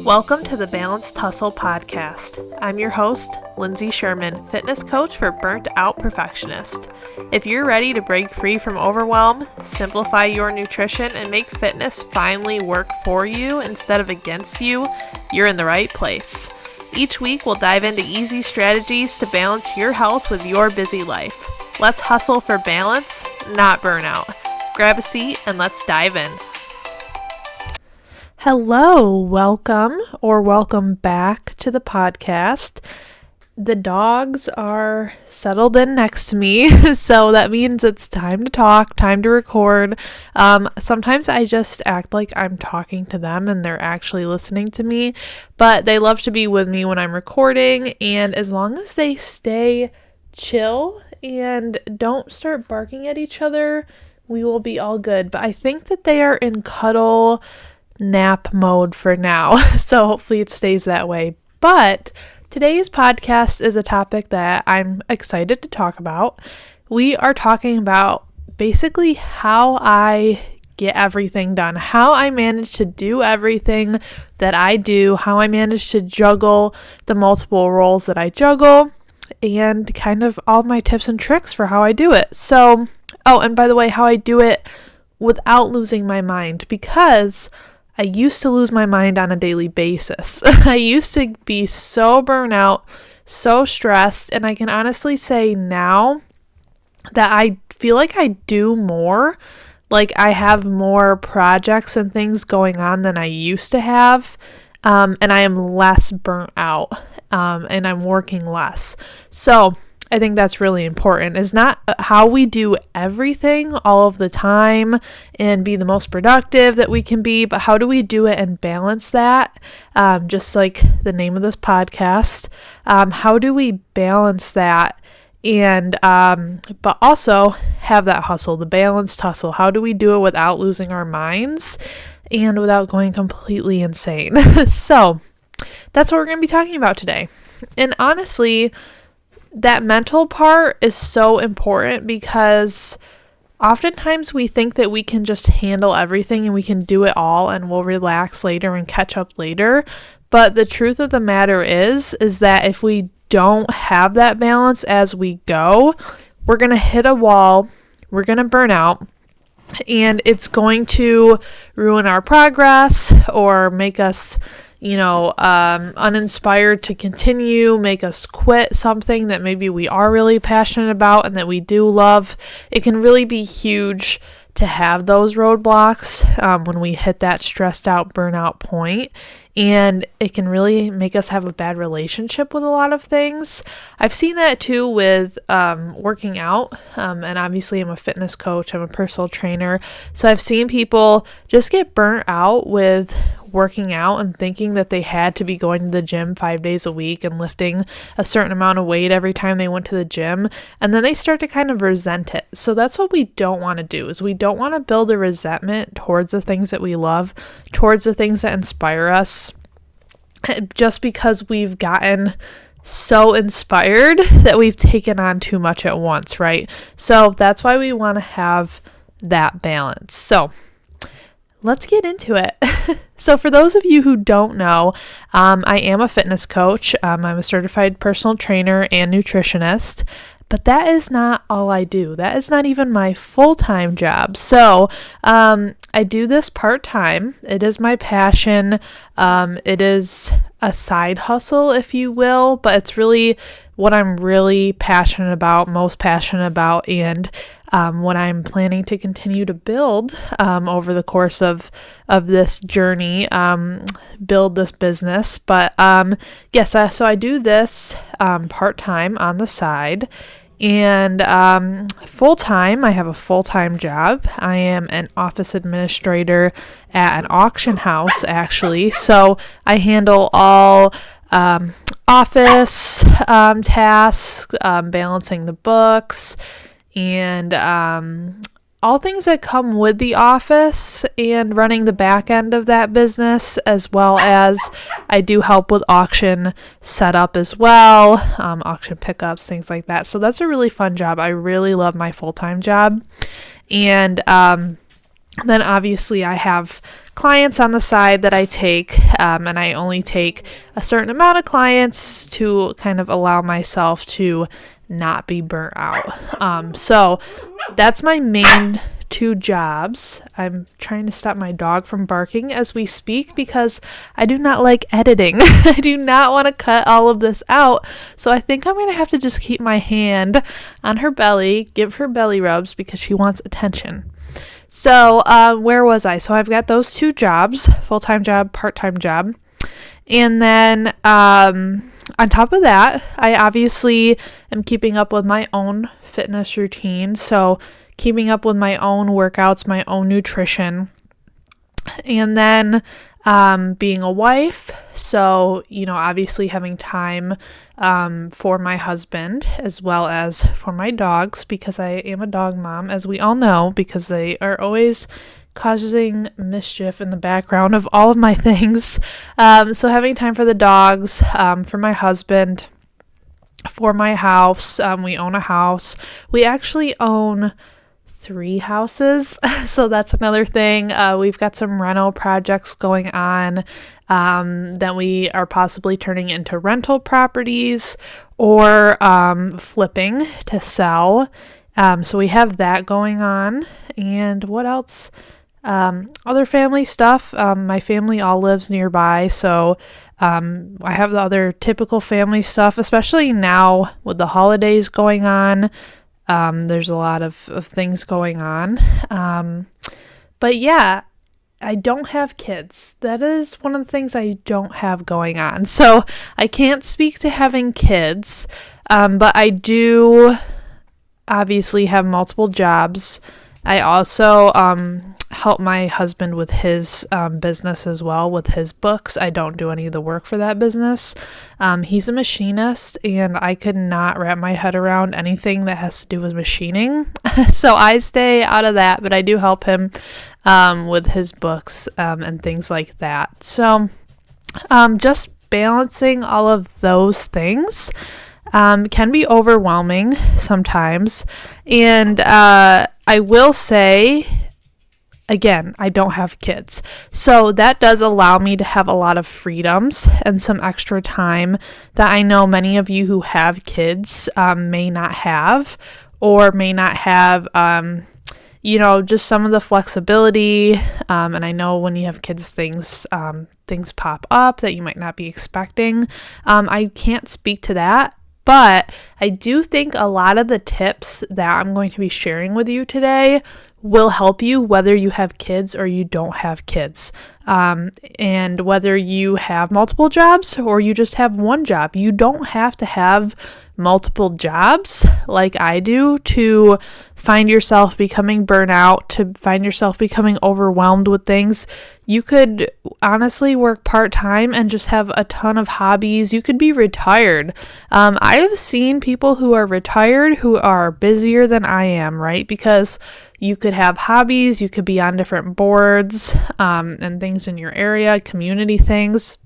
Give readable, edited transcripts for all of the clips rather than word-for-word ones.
Welcome to the Balanced Hustle podcast. I'm your host, Lindsay Sherman, fitness coach for burnt out perfectionist. If you're ready to break free from overwhelm, simplify your nutrition, and make fitness finally work for you instead of against you, you're in the right place. Each week, we'll dive into easy strategies to balance your health with your busy life. Let's hustle for balance, not burnout. Grab a seat and let's dive in. Hello, welcome back to the podcast. The dogs are settled in next to me, so that means it's time to talk, time to record. Sometimes I just act like I'm talking to them and they're actually listening to me, but they love to be with me when I'm recording, and as long as they stay chill and don't start barking at each other, we will be all good. But I think that they are in cuddle nap mode for now, so hopefully it stays that way. But today's podcast is a topic that I'm excited to talk about. We are talking about basically how I get everything done, how I manage to do everything that I do, how I manage to juggle the multiple roles that I juggle, and kind of all my tips and tricks for how I do it. So, and by the way, how I do it without losing my mind, because I used to lose my mind on a daily basis. I used to be so burnt out, so stressed, and I can honestly say now that I feel like I do more, like I have more projects and things going on than I used to have, and I am less burnt out, and I'm working less. So I think that's really important, is not how we do everything all of the time and be the most productive that we can be, but how do we do it and balance that? Just like the name of this podcast, how do we balance that and but also have that hustle, the balanced hustle? How do we do it without losing our minds and without going completely insane? So that's what we're going to be talking about today. And honestly, that mental part is so important, because oftentimes we think that we can just handle everything and we can do it all and we'll relax later and catch up later. But the truth of the matter is that if we don't have that balance as we go, we're going to hit a wall, we're going to burn out, and it's going to ruin our progress or make us uninspired to continue, make us quit something that maybe we are really passionate about and that we do love. It can really be huge to have those roadblocks when we hit that stressed out burnout point, and it can really make us have a bad relationship with a lot of things. I've seen that too with working out, and obviously I'm a fitness coach, I'm a personal trainer, so I've seen people just get burnt out with working out and thinking that they had to be going to the gym 5 days a week and lifting a certain amount of weight every time they went to the gym, and then they start to kind of resent it. So that's what we don't want to do, is we don't want to build a resentment towards the things that we love, towards the things that inspire us, just because we've gotten so inspired that we've taken on too much at once, right? So that's why we want to have that balance. So let's get into it. So for those of you who don't know, I am a fitness coach. I'm a certified personal trainer and nutritionist, but that is not all I do. That is not even my full-time job. So I do this part-time. It is my passion. It is a side hustle, if you will, but it's really what I'm really passionate about, most passionate about, and what I'm planning to continue to build over the course of this journey, build this business. But yes, so I do this part-time on the side, and full-time, I have a full-time job. I am an office administrator at an auction house, actually, so I handle all office tasks, balancing the books, and all things that come with the office and running the back end of that business, as well as I do help with auction setup as well, auction pickups, things like that. So that's a really fun job. I really love my full-time job. And then obviously I have clients on the side that I take, and I only take a certain amount of clients to kind of allow myself to not be burnt out. So that's my main 2 jobs. I'm trying to stop my dog from barking as we speak because I do not like editing. I do not want to cut all of this out. So I think I'm going to have to just keep my hand on her belly, give her belly rubs because she wants attention. So where was I? So I've got those 2 jobs, full-time job, part-time job. And then on top of that, I obviously am keeping up with my own fitness routine. So keeping up with my own workouts, my own nutrition, and then being a wife. So, obviously having time for my husband as well as for my dogs, because I am a dog mom, as we all know, because they are always causing mischief in the background of all of my things. So having time for the dogs, for my husband, for my house. We own a house. We actually own 3 houses. So that's another thing. We've got some rental projects going on that we are possibly turning into rental properties or flipping to sell. So we have that going on. And what else? Other family stuff. My family all lives nearby, so I have the other typical family stuff, especially now with the holidays going on. There's a lot of things going on. But yeah, I don't have kids. That is one of the things I don't have going on. So I can't speak to having kids, but I do obviously have multiple jobs. I also help my husband with his business as well, with his books. I don't do any of the work for that business. He's a machinist, and I could not wrap my head around anything that has to do with machining. So I stay out of that, but I do help him with his books and things like that. So just balancing all of those things can be overwhelming sometimes. And I will say, again, I don't have kids. So that does allow me to have a lot of freedoms and some extra time that I know many of you who have kids may not have, or may not have, just some of the flexibility. And I know when you have kids, things pop up that you might not be expecting. I can't speak to that. But I do think a lot of the tips that I'm going to be sharing with you today will help you whether you have kids or you don't have kids. And whether you have multiple jobs or you just have one job. You don't have to have multiple jobs like I do to find yourself becoming burnout, to find yourself becoming overwhelmed with things. You could honestly work part-time and just have a ton of hobbies. You could be retired. I have seen people who are retired who are busier than I am, right? Because you could have hobbies, you could be on different boards and things in your area, community things.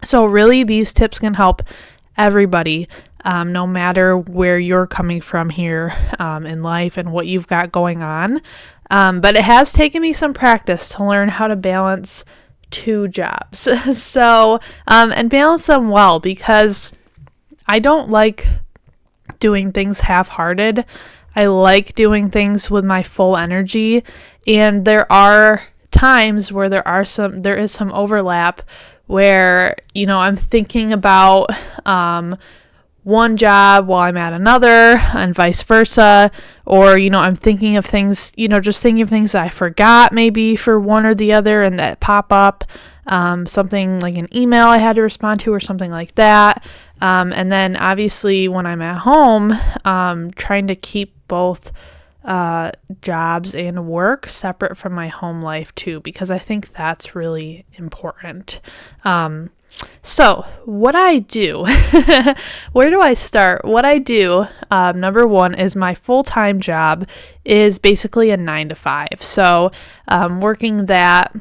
So really, these tips can help everybody, no matter where you're coming from here in life and what you've got going on. But it has taken me some practice to learn how to balance 2 jobs. So, and balance them well, because I don't like doing things half-hearted. I like doing things with my full energy, and there are times where there is some overlap where, I'm thinking about one job while I'm at another, and vice versa, or I'm thinking of things, just thinking of things that I forgot maybe for one or the other and that pop up, something like an email I had to respond to or something like that. And then obviously when I'm at home, trying to keep both jobs and work separate from my home life too, because I think that's really important. So what I do, where do I start? What I do, number one, is my full-time job is basically a 9 to 5. So working that,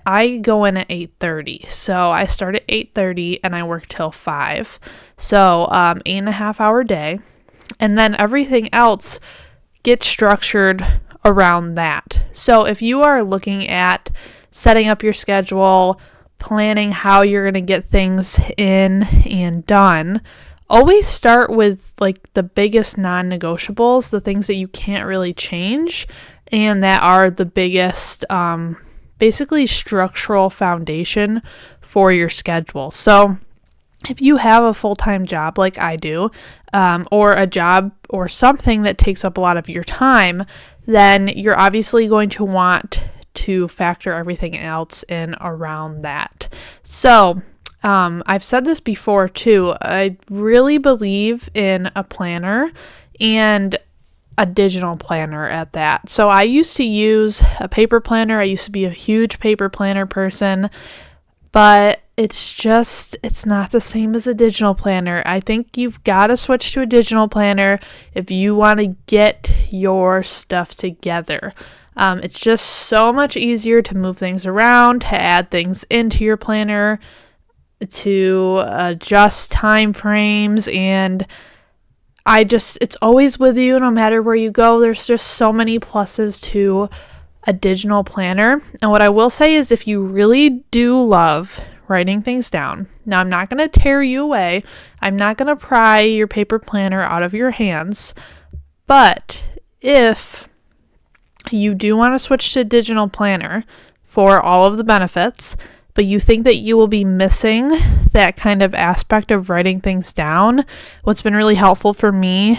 I go in at 8:30. So I start at 8:30 and I work till 5. So 8.5 hour day. And then everything else gets structured around that. So if you are looking at setting up your schedule, planning how you're going to get things in and done, always start with like the biggest non-negotiables, the things that you can't really change and that are the biggest basically structural foundation for your schedule. So if you have a full-time job like I do, or a job or something that takes up a lot of your time, then you're obviously going to want to factor everything else in around that. So I've said this before too, I really believe in a planner and a digital planner at that. So I used to use a paper planner. I used to be a huge paper planner person, but it's not the same as a digital planner. I think you've got to switch to a digital planner if you want to get your stuff together. It's just so much easier to move things around, to add things into your planner, to adjust time frames, and it's always with you no matter where you go. There's just so many pluses to a digital planner. And what I will say is if you really do love writing things down, now I'm not going to tear you away. I'm not going to pry your paper planner out of your hands. But if you do want to switch to a digital planner for all of the benefits, but you think that you will be missing that kind of aspect of writing things down, what's been really helpful for me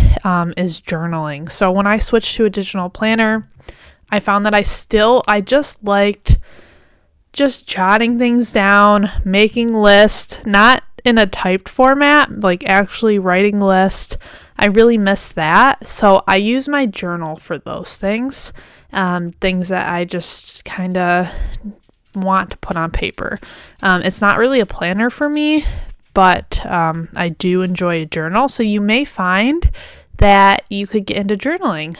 is journaling. So when I switched to a digital planner, I found that I just liked just jotting things down, making lists, not in a typed format, like actually writing lists. I really miss that. So I use my journal for those things, things that I just kind of want to put on paper. It's not really a planner for me, but I do enjoy a journal. So you may find that you could get into journaling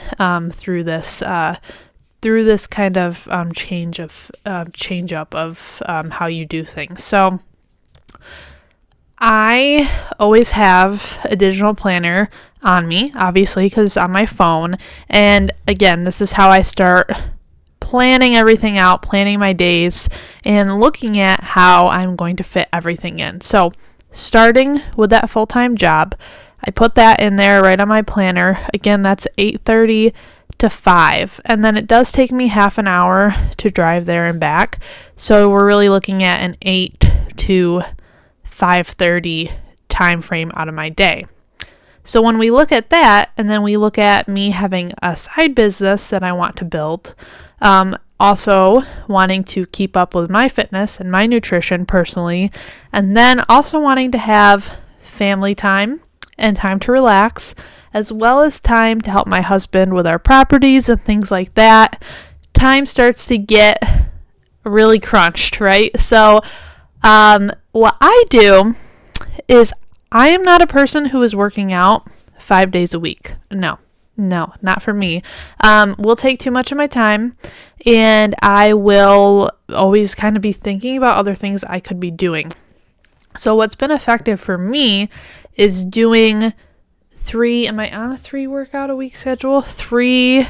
through this kind of change up of how you do things. So I always have a digital planner on me, obviously, because it's on my phone. And again, this is how I start planning everything out, planning my days, and looking at how I'm going to fit everything in. So starting with that full-time job, I put that in there right on my planner. Again, that's 8:30 to 5, and then it does take me half an hour to drive there and back. So we're really looking at an 8 to 5:30 time frame out of my day. So when we look at that, and then we look at me having a side business that I want to build, also wanting to keep up with my fitness and my nutrition personally, and then also wanting to have family time and time to relax, as well as time to help my husband with our properties and things like that, time starts to get really crunched, right? So what I do is I am not a person who is working out 5 days a week. No, not for me. Will take too much of my time, and I will always kind of be thinking about other things I could be doing. So what's been effective for me is doing 3 workout a week schedule? 3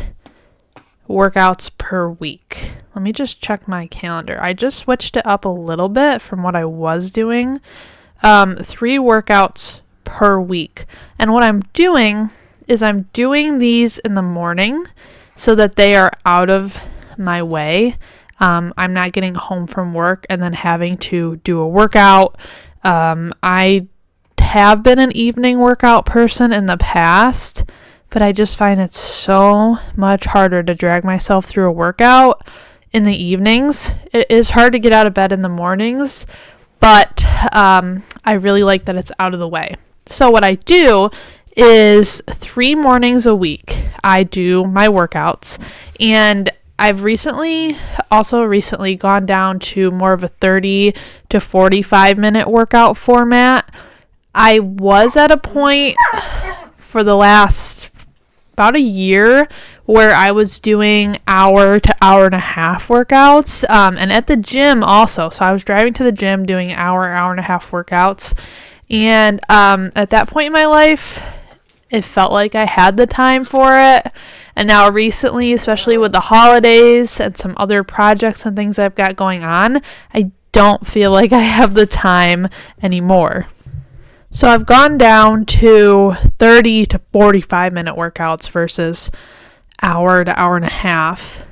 workouts per week. Let me just check my calendar. I just switched it up a little bit from what I was doing. 3 workouts per week. And what I'm doing is I'm doing these in the morning so that they are out of my way. I'm not getting home from work and then having to do a workout. I have been an evening workout person in the past, but I just find it so much harder to drag myself through a workout in the evenings. It is hard to get out of bed in the mornings, but I really like that it's out of the way. So what I do is 3 mornings a week I do my workouts, and I've recently gone down to more of a 30 to 45 minute workout format. I was at a point for the last about a year where I was doing hour to hour and a half workouts, and at the gym also. So I was driving to the gym doing hour and a half workouts. And at that point in my life, it felt like I had the time for it. And now recently, especially with the holidays and some other projects and things I've got going on, I don't feel like I have the time anymore. So I've gone down to 30 to 45 minute workouts versus hour to hour and a half.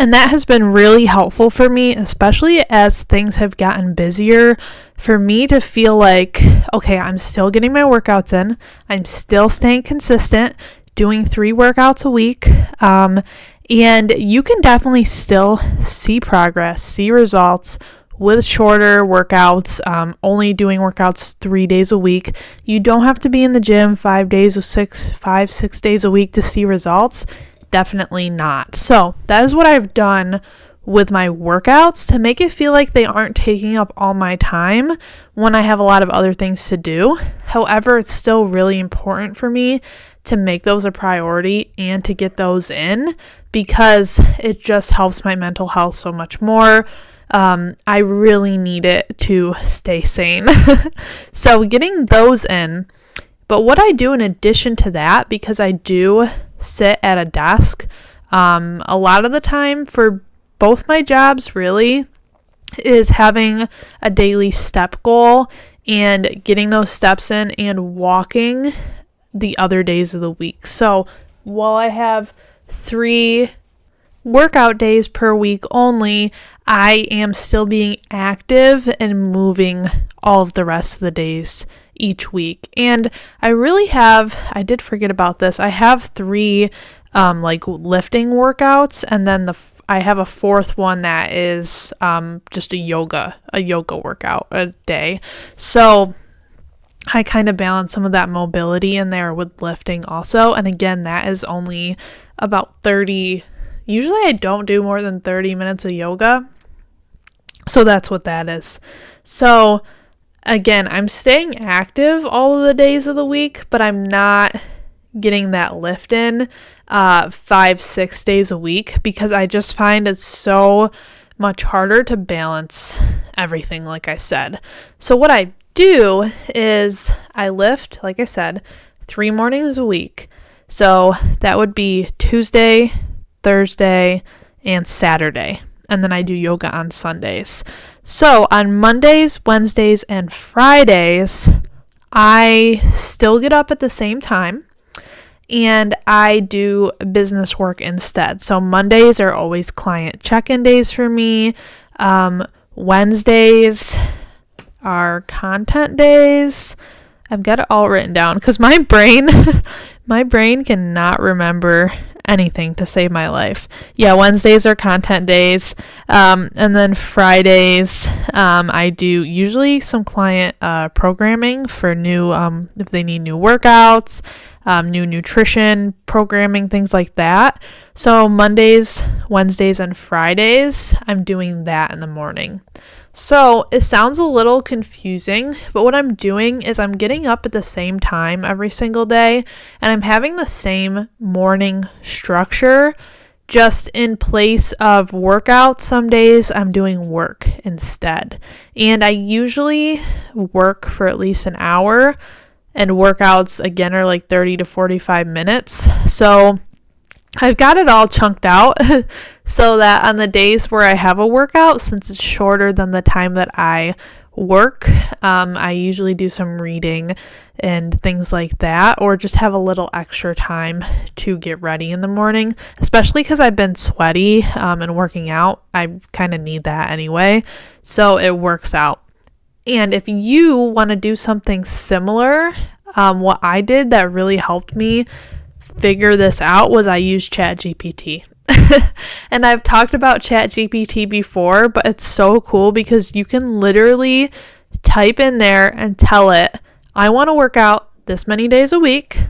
And that has been really helpful for me, especially as things have gotten busier, for me to feel like, okay, I'm still getting my workouts in. I'm still staying consistent, doing 3 workouts a week. And you can definitely still see progress, see results with shorter workouts, only doing workouts 3 days a week. You don't have to be in the gym 5 6 days a week to see results. Definitely not. So that is what I've done with my workouts to make it feel like they aren't taking up all my time when I have a lot of other things to do. However, it's still really important for me to make those a priority and to get those in, because it just helps my mental health so much more. I really need it to stay sane. So getting those in. But what I do in addition to that, because I do sit at a desk a lot of the time for both my jobs, really, is having a daily step goal and getting those steps in and walking the other days of the week. So while I have 3 workout days per week only, I am still being active and moving all of the rest of the days each week. And I did forget about this. I have 3 lifting workouts, and then I have a 4th one that is just a yoga workout a day. So I kind of balance some of that mobility in there with lifting also. And again, that is only about 30. Usually I don't do more than 30 minutes of yoga. So that's what that is. So again, I'm staying active all of the days of the week, but I'm not getting that lift in 5-6 days a week, because I just find it's so much harder to balance everything, like I said. So what I do is I lift, like I said, 3 mornings a week. So that would be Tuesday, Thursday, and Saturday. And then I do yoga on Sundays. So on Mondays, Wednesdays, and Fridays, I still get up at the same time and I do business work instead. So Mondays are always client check-in days for me. Wednesdays are content days. I've got it all written down because my brain cannot remember anything to save my life. Yeah, Wednesdays are content days. And then Fridays, I do usually some client programming for new, if they need new workouts, new nutrition programming, things like that. So Mondays, Wednesdays, and Fridays, I'm doing that in the morning. So it sounds a little confusing, but what I'm doing is I'm getting up at the same time every single day, and I'm having the same morning structure, just in place of workouts. Some days I'm doing work instead. And I usually work for at least an hour, and workouts again are like 30 to 45 minutes. So I've got it all chunked out so that on the days where I have a workout, since it's shorter than the time that I work, I usually do some reading and things like that, or just have a little extra time to get ready in the morning, especially because I've been sweaty and working out. I kind of need that anyway, so it works out. And if you want to do something similar, what I did that really helped me figure this out was I used ChatGPT. And I've talked about ChatGPT before, but it's so cool because you can literally type in there and tell it, I want to work out this many days a week.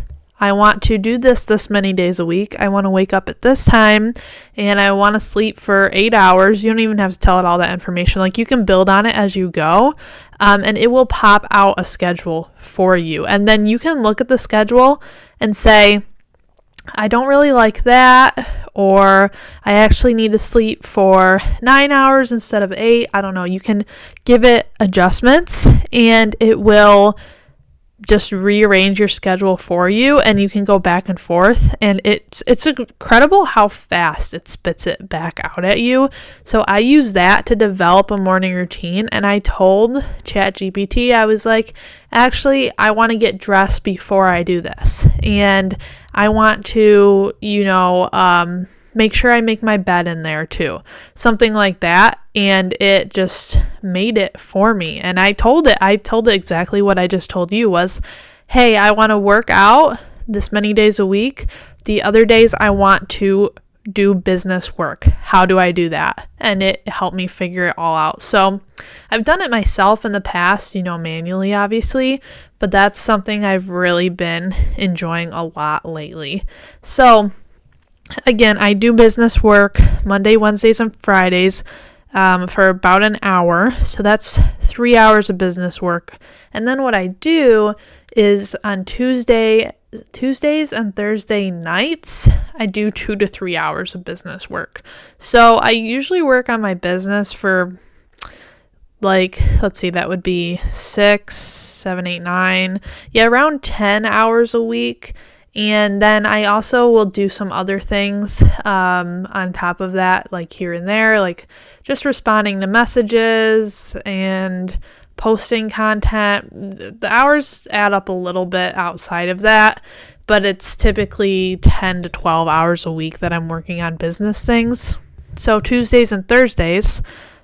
I want to do this many days a week. I want to wake up at this time, and I want to sleep for 8 hours. You don't even have to tell it all that information. Like, you can build on it as you go, and it will pop out a schedule for you. And then you can look at the schedule and say, I don't really like that, or I actually need to sleep for 9 hours instead of 8. I don't know. You can give it adjustments, and it will just rearrange your schedule for you, and you can go back and forth, and it's incredible how fast it spits it back out at you. So I use that to develop a morning routine, and I told ChatGPT, I was like, actually, I want to get dressed before I do this, and I want to, make sure I make my bed in there too. Something like that. And it just made it for me. And I told it exactly what I just told you was, hey, I want to work out this many days a week. The other days I want to do business work. How do I do that? And it helped me figure it all out. So I've done it myself in the past, manually, obviously, but that's something I've really been enjoying a lot lately. So again, I do business work Monday, Wednesdays, and Fridays for about an hour. So that's 3 hours of business work. And then what I do is on Tuesdays and Thursday nights, I do 2 to 3 hours of business work. So I usually work on my business for let's see, that would be 6, 7, 8, 9. Yeah, around 10 hours a week. And then I also will do some other things on top of that, like here and there, like just responding to messages and posting content. The hours add up a little bit outside of that, but it's typically 10 to 12 hours a week that I'm working on business things. So Tuesdays and Thursdays,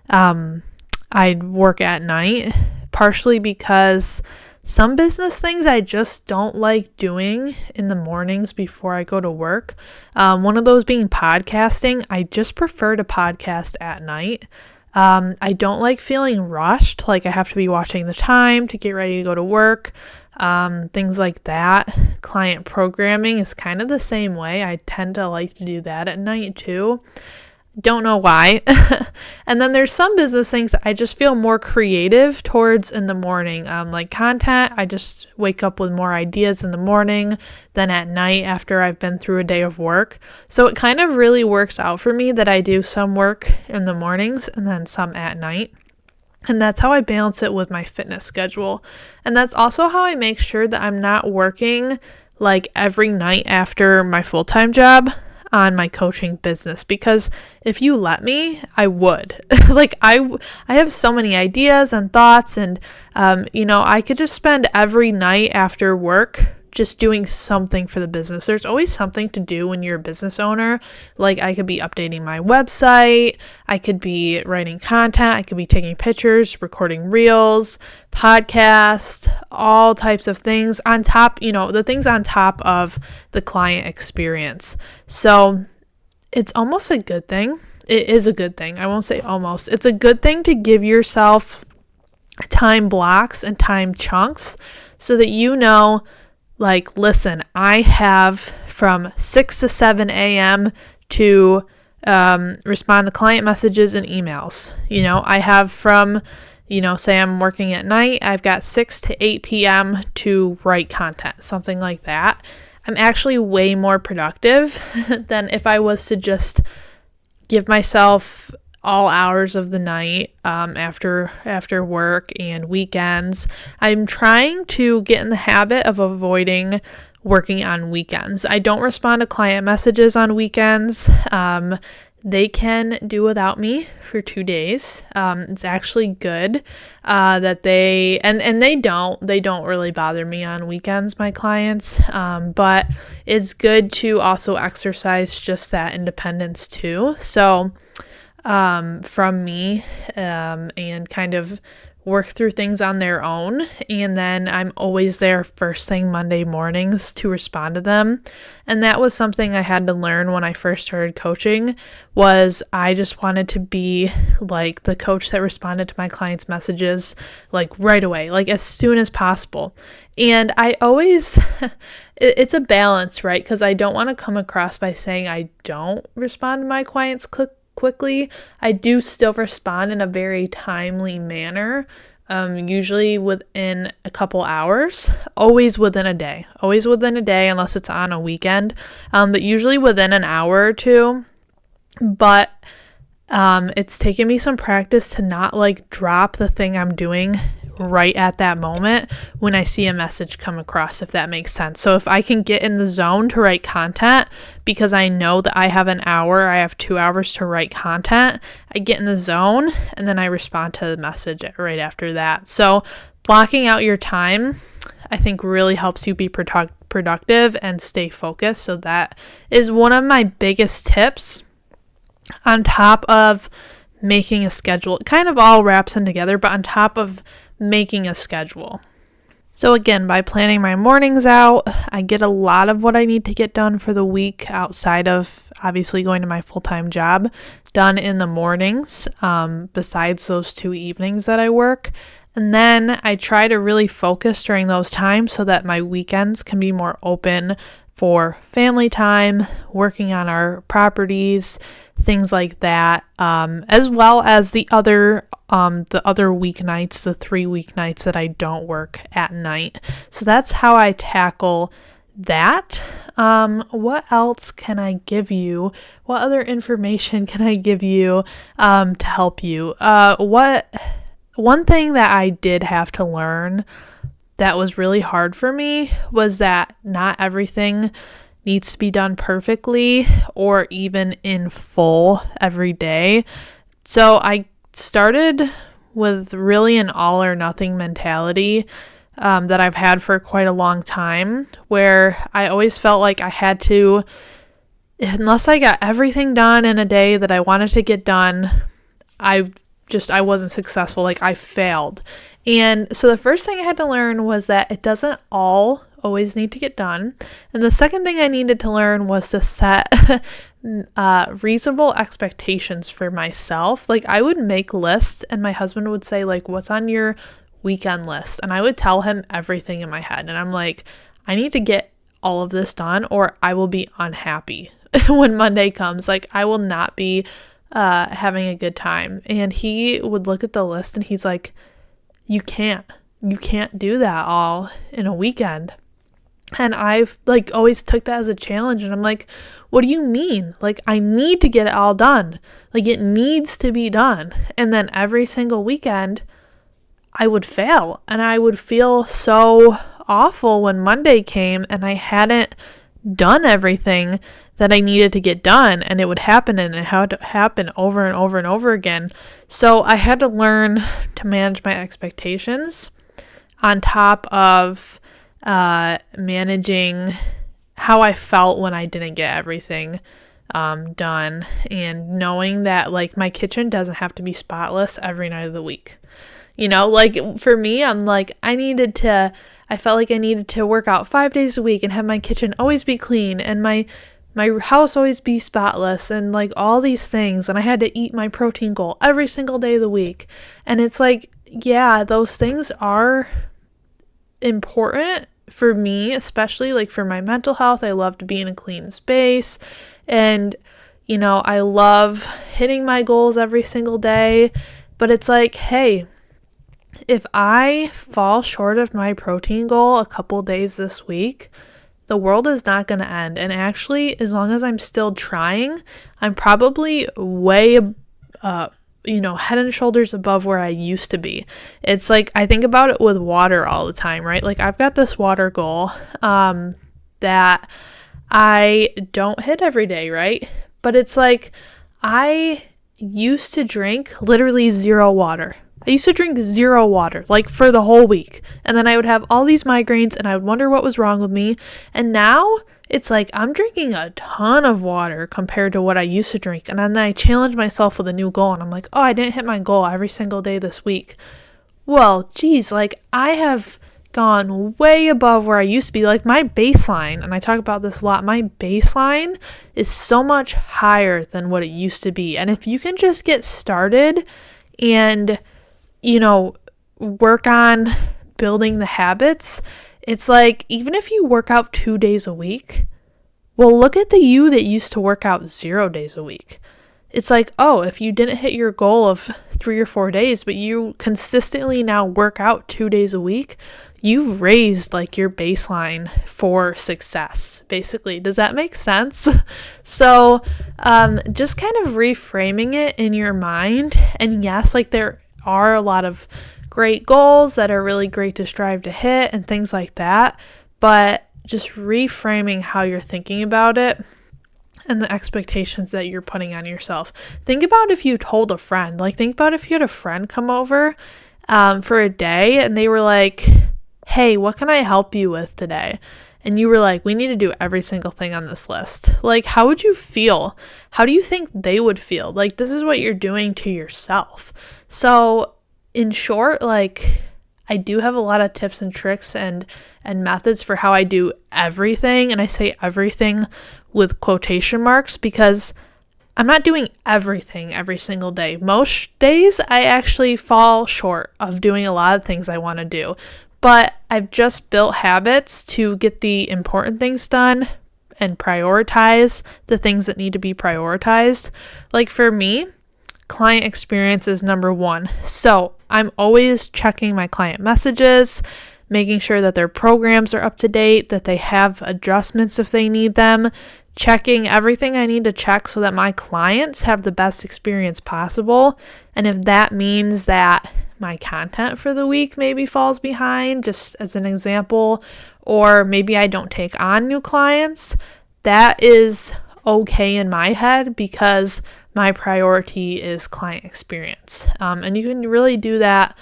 I work at night, partially because some business things I just don't like doing in the mornings before I go to work. One of those being podcasting. I just prefer to podcast at night. I don't like feeling rushed, like I have to be watching the time to get ready to go to work. Things like that. Client programming is kind of the same way. I tend to like to do that at night too. Don't know why. And then there's some business things that I just feel more creative towards in the morning. Like content, I just wake up with more ideas in the morning than at night after I've been through a day of work. So it kind of really works out for me that I do some work in the mornings and then some at night. And that's how I balance it with my fitness schedule. And that's also how I make sure that I'm not working like every night after my full-time job on my coaching business, because if you let me, I would. I have so many ideas and thoughts, and I could just spend every night after work just doing something for the business. There's always something to do when you're a business owner. Like I could be updating my website, I could be writing content, I could be taking pictures, recording reels, podcasts, all types of things on top, the things on top of the client experience. So it's almost a good thing. It is a good thing. I won't say almost. It's a good thing to give yourself time blocks and time chunks so that listen, I have from 6 to 7 a.m. to respond to client messages and emails. I have from, say I'm working at night, I've got 6 to 8 p.m. to write content, something like that. I'm actually way more productive than if I was to just give myself all hours of the night after work and weekends. I'm trying to get in the habit of avoiding working on weekends. I don't respond to client messages on weekends. They can do without me for 2 days. It's actually good that they don't really bother me on weekends, my clients. But it's good to also exercise just that independence too. So from me and kind of work through things on their own, and then I'm always there first thing Monday mornings to respond to them. And that was something I had to learn when I first started coaching, was I just wanted to be like the coach that responded to my clients' messages like right away, like as soon as possible. And I always it's a balance, right? Because I don't want to come across by saying I don't respond to my clients quickly. I do still respond in a very timely manner, usually within a couple hours, always within a day unless it's on a weekend, but usually within an hour or two. But it's taken me some practice to not drop the thing I'm doing right at that moment when I see a message come across, if that makes sense. So if I can get in the zone to write content because I know that I have an hour, I have 2 hours to write content, I get in the zone and then I respond to the message right after that. So blocking out your time, I think, really helps you be productive and stay focused. So that is one of my biggest tips, on top of making a schedule. It kind of all wraps in together, but on top of making a schedule. So again, by planning my mornings out, I get a lot of what I need to get done for the week outside of obviously going to my full-time job done in the mornings, besides those 2 evenings that I work. And then I try to really focus during those times so that my weekends can be more open for family time, working on our properties, things like that, as well as the other weeknights, the 3 weeknights that I don't work at night. So that's how I tackle that. What else can I give you? What other information can I give you to help you? One thing that I did have to learn that was really hard for me was that not everything needs to be done perfectly or even in full every day. So I started with really an all or nothing mentality that I've had for quite a long time, where I always felt like I had to, unless I got everything done in a day that I wanted to get done, I wasn't successful. Like, I failed. And so the first thing I had to learn was that it doesn't all always need to get done. And the second thing I needed to learn was to set reasonable expectations for myself. Like, I would make lists and my husband would say, like, what's on your weekend list? And I would tell him everything in my head. And I'm like, I need to get all of this done or I will be unhappy when Monday comes. Like, I will not be having a good time. And he would look at the list and he's like, you can't do that all in a weekend. And I've always took that as a challenge. And I'm like, what do you mean? Like, I need to get it all done. Like, it needs to be done. And then every single weekend I would fail and I would feel so awful when Monday came and I hadn't done everything that I needed to get done, and it would happen, and it had to happen over and over and over again. So I had to learn to manage my expectations on top of managing how I felt when I didn't get everything done, and knowing that, like, my kitchen doesn't have to be spotless every night of the week. You know, like, for me, I'm like, I felt like I needed to work out 5 days a week and have my kitchen always be clean and my house always be spotless and like all these things. And I had to eat my protein goal every single day of the week. And it's like, yeah, those things are important for me, especially like for my mental health. I love to be in a clean space. And, you know, I love hitting my goals every single day. But it's like, hey, if I fall short of my protein goal a couple days this week, the world is not going to end. And actually, as long as I'm still trying, I'm probably way, head and shoulders above where I used to be. It's like, I think about it with water all the time, right? Like, I've got this water goal that I don't hit every day, right? But it's like, I used to drink literally zero water. I used to drink zero water, like, for the whole week. And then I would have all these migraines and I would wonder what was wrong with me. And now it's like I'm drinking a ton of water compared to what I used to drink. And then I challenge myself with a new goal and I'm like, oh, I didn't hit my goal every single day this week. Well, geez, like, I have gone way above where I used to be. Like, my baseline, and I talk about this a lot, my baseline is so much higher than what it used to be. And if you can just get started and, you know, work on building the habits, it's like, even if you work out 2 days a week, well, look at the you that used to work out 0 days a week. It's like, oh, if you didn't hit your goal of 3 or 4 days, but you consistently now work out 2 days a week, you've raised like your baseline for success, basically. Does that make sense? So just kind of reframing it in your mind. And yes, like, there are a lot of great goals that are really great to strive to hit and things like that. But just reframing how you're thinking about it and the expectations that you're putting on yourself. Think about if you told a friend, like think about if you had a friend come over for a day and they were like, hey, what can I help you with today? And you were like, we need to do every single thing on this list. Like, how would you feel? How do you think they would feel? Like, this is what you're doing to yourself. So in short, like, I do have a lot of tips and tricks and methods for how I do everything. And I say everything with quotation marks because I'm not doing everything every single day. Most days I actually fall short of doing a lot of things I want to do. But I've just built habits to get the important things done and prioritize the things that need to be prioritized. Like for me, client experience is number one. So I'm always checking my client messages, making sure that their programs are up to date, that they have adjustments if they need them, checking everything I need to check so that my clients have the best experience possible. And if that means that my content for the week maybe falls behind, just as an example, or maybe I don't take on new clients, that is okay in my head because my priority is client experience. And you can really do that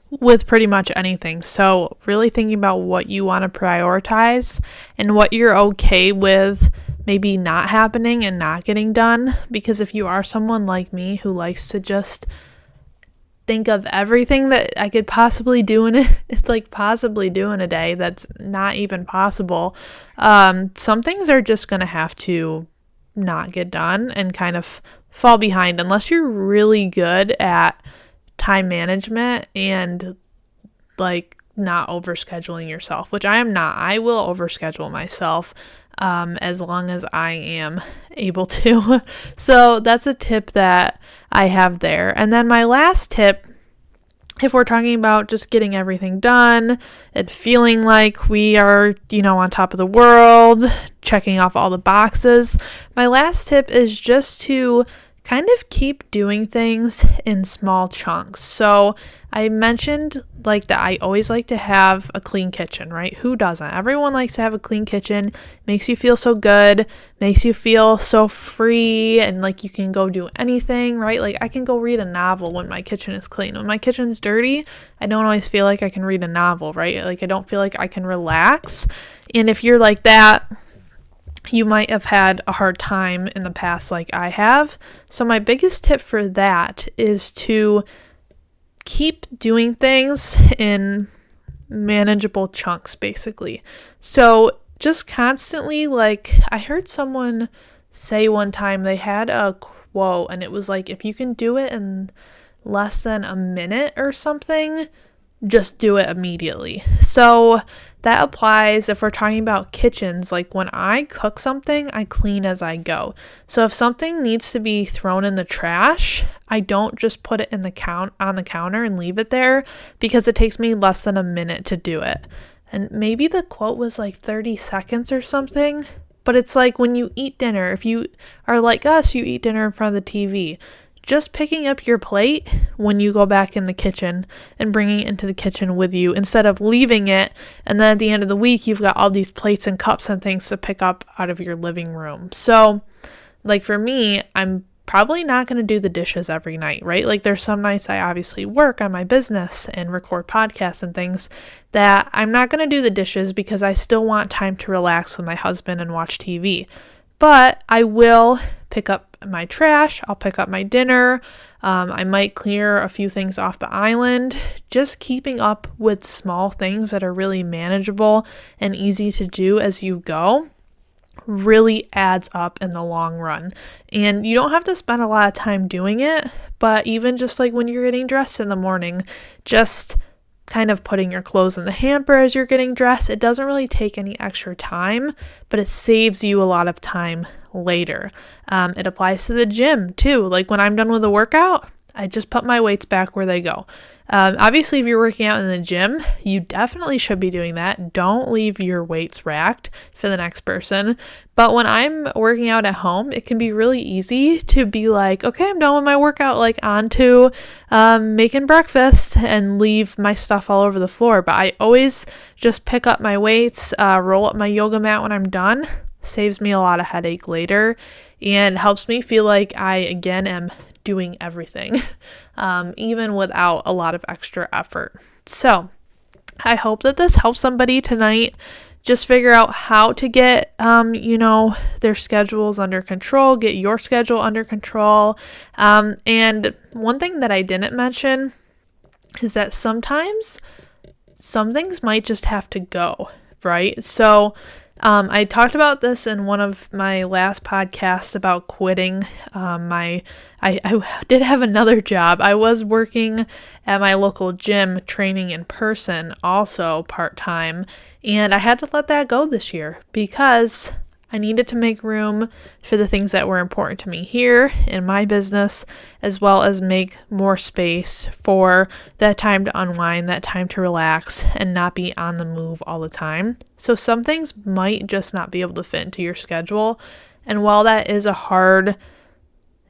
with pretty much anything. So really thinking about what you want to prioritize and what you're okay with maybe not happening and not getting done. Because if you are someone like me who likes to just think of everything that I could possibly do in a day that's not even possible, some things are just going to have to not get done and kind of fall behind unless you're really good at time management and like not overscheduling yourself, which I am not. I will overschedule myself as long as I am able to. So that's a tip that I have there. And then my last tip, if we're talking about just getting everything done and feeling like we are, on top of the world, checking off all the boxes, my last tip is just to kind of keep doing things in small chunks. So I mentioned that I always like to have a clean kitchen, right? Who doesn't? Everyone likes to have a clean kitchen. Makes you feel so good, makes you feel so free and like you can go do anything, right? Like I can go read a novel when my kitchen is clean. When my kitchen's dirty, I don't always feel like I can read a novel, right? Like I don't feel like I can relax. And if you're like that, you might have had a hard time in the past like I have. So my biggest tip for that is to keep doing things in manageable chunks, basically. So just constantly, I heard someone say one time, they had a quote and it was like, if you can do it in less than a minute or something, just do it immediately. So that applies if we're talking about kitchens. Like when I cook something, I clean as I go. So if something needs to be thrown in the trash, I don't just put it on the counter and leave it there because it takes me less than a minute to do it. And maybe the quote was 30 seconds or something, but it's like when you eat dinner, if you are like us, you eat dinner in front of the TV. Just picking up your plate when you go back in the kitchen and bringing it into the kitchen with you instead of leaving it. And then at the end of the week, you've got all these plates and cups and things to pick up out of your living room. So for me, I'm probably not going to do the dishes every night, right? There's some nights I obviously work on my business and record podcasts and things that I'm not going to do the dishes because I still want time to relax with my husband and watch TV. But I will pick up my trash, I'll pick up my dinner, I might clear a few things off the island. Just keeping up with small things that are really manageable and easy to do as you go really adds up in the long run. And you don't have to spend a lot of time doing it, but even just when you're getting dressed in the morning, just kind of putting your clothes in the hamper as you're getting dressed, it doesn't really take any extra time, but it saves you a lot of time later. It applies to the gym too. When I'm done with a workout, I just put my weights back where they go. Obviously, if you're working out in the gym, you definitely should be doing that. Don't leave your weights racked for the next person. But when I'm working out at home, it can be really easy to be like, okay, I'm done with my workout, like on to making breakfast, and leave my stuff all over the floor. But I always just pick up my weights, roll up my yoga mat when I'm done. Saves me a lot of headache later and helps me feel like I, again, am doing everything, even without a lot of extra effort. So I hope that this helps somebody tonight just figure out how to get, their schedules under control, get your schedule under control. And one thing that I didn't mention is that sometimes some things might just have to go, right? So I talked about this in one of my last podcasts about quitting. I did have another job. I was working at my local gym, training in person, also part-time, and I had to let that go this year because I needed to make room for the things that were important to me here in my business, as well as make more space for that time to unwind, that time to relax, and not be on the move all the time. So some things might just not be able to fit into your schedule. And while that is a hard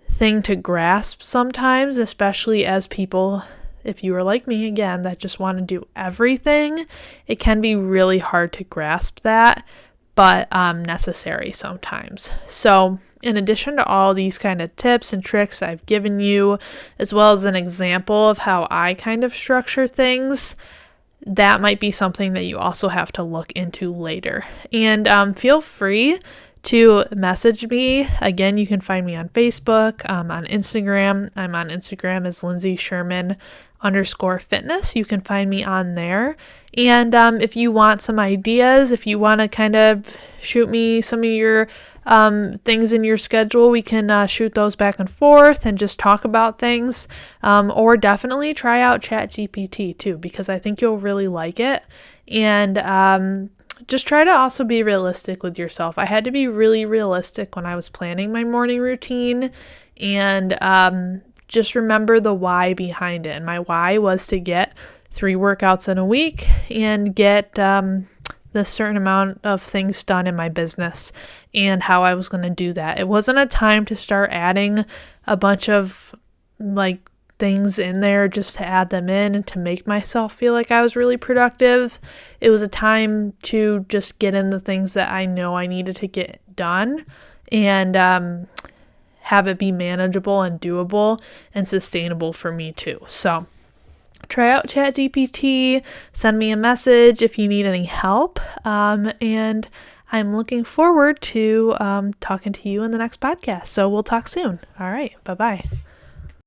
thing to grasp sometimes, especially as people, if you are like me again, that just want to do everything, it can be really hard to grasp that, but necessary sometimes. So in addition to all these kind of tips and tricks I've given you, as well as an example of how I kind of structure things, that might be something that you also have to look into later. And feel free to message me. Again, you can find me on Facebook, on Instagram. I'm on Instagram as Lindsay Sherman _fitness. You can find me on there. And if you want some ideas, if you want to kind of shoot me some of your things in your schedule, we can shoot those back and forth and just talk about things. Or definitely try out ChatGPT too, because I think you'll really like it. And just try to also be realistic with yourself. I had to be really realistic when I was planning my morning routine, and just remember the why behind it. And my why was to get 3 workouts in a week and get the certain amount of things done in my business, and how I was going to do that. It wasn't a time to start adding a bunch of things in there just to add them in and to make myself feel like I was really productive. It was a time to just get in the things that I know I needed to get done, and have it be manageable and doable and sustainable for me too. So try out ChatGPT, send me a message if you need any help, and I'm looking forward to talking to you in the next podcast. So we'll talk soon. All right, bye-bye.